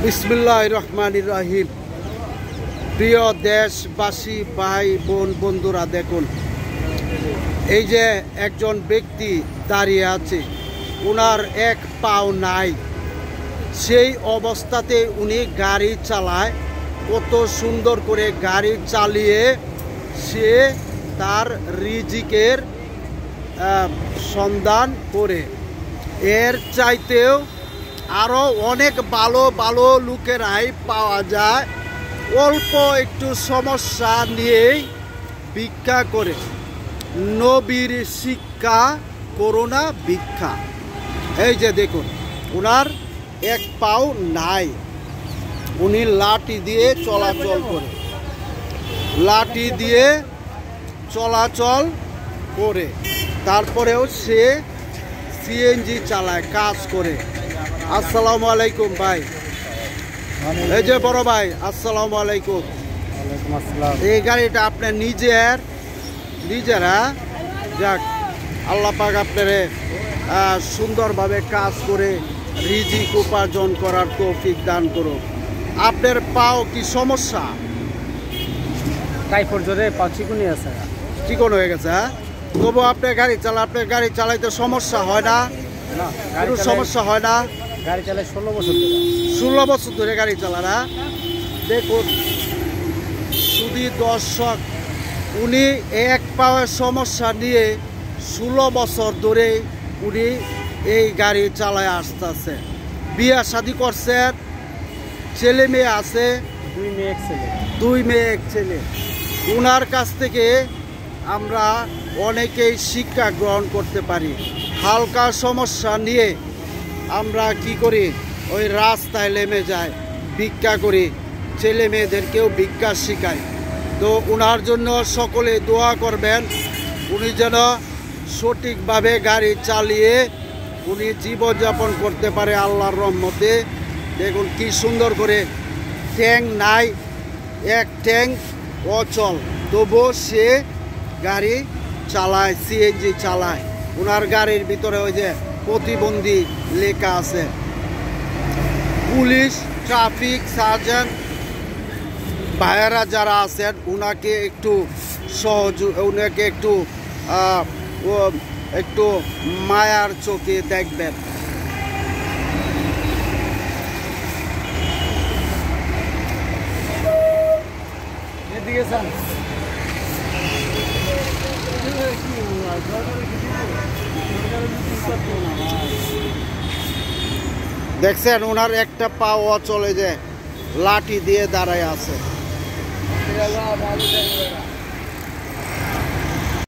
বিসমিল্লাহির রহমানির রহিম। প্রিয় দেশবাসী, ভাই বোন, বন্ধুরা, দেখুন এই যে একজন ব্যক্তি দাঁড়িয়ে আছে, ওনার এক পাও নাই। সেই অবস্থাতে উনি গাড়ি চালায়, কত সুন্দর করে গাড়ি চালিয়ে সে তার রিজিকের সন্ধান করে। এর চাইতেও আরও অনেক ভালো ভালো লোকেরাই পাওয়া যায়, অল্প একটু সমস্যা নিয়েই ভিক্ষা করে। নবীর শিক্ষা করোনা ভিক্ষা। এই যে দেখুন, ওনার এক পাও নাই, উনি লাঠি দিয়ে চলাচল করে, লাঠি দিয়ে চলাচল করে, তারপরেও সে সিএনজি চালায়, কাজ করে। আসসালামু আলাইকুম ভাই। এই যে বড় ভাই, আসসালামু আলাইকুম। এই গাড়িটা আপনার নিজেরা যাক, আল্লাহ পাক আপনারে সুন্দরভাবে কাজ করে রিজিক উপার্জন করার তৌফিক দান করুন। আপনার পাও কি সমস্যা? টাইফয়েড জ্বরে পা চিকুনি আছে, চিকন হয়ে গেছে। হ্যাঁ, তবু আপনার গাড়ি চালাইতে সমস্যা হয় না? সমস্যা হয় না? গাড়ি চালায় 16 বছর ধরে। 16 বছর ধরে গাড়ি চালানা। দেখুন শুধু দর্শক, উনি এক পাওয়ার সমস্যা নিয়ে 16 বছর ধরে উনি এই গাড়ি চালায় আসতেছে। বিয়ে শাদি করছেন, ছেলে মেয়ে আছে, 2 মেয়ে এক ছেলে। ওনার কাছ থেকে আমরা অনেকেই শিক্ষা গ্রহণ করতে পারি। হালকা সমস্যা নিয়ে আমরা কি করি, ওই রাস্তায় নেমে যাই, ভিক্ষা করি, ছেলে মেয়েদেরকেও ভিক্ষা শিখাই। তো ওনার জন্য সকলে দোয়া করবেন, উনি যেন সঠিকভাবে গাড়ি চালিয়ে উনি জীবনযাপন করতে পারে আল্লাহর রহমতে। দেখুন কি সুন্দর করে, ট্যাঙ্ক নাই, এক ট্যাঙ্ক অচল, তবুও সে গাড়ি চালায়, সিএনজি চালায়। ওনার গাড়ির ভিতরে ওই যে প্রতিবন্ধী লেখা আছে। পুলিশ, ট্রাফিক সার্জেন্ট ভাইয়েরা যারা আছেন, ওনাকে একটু মায়ার চোখে দেখবেন। দেখছেন ওনার একটা পাও চলে যায়, লাঠি দিয়ে দাঁড়ায় আছে।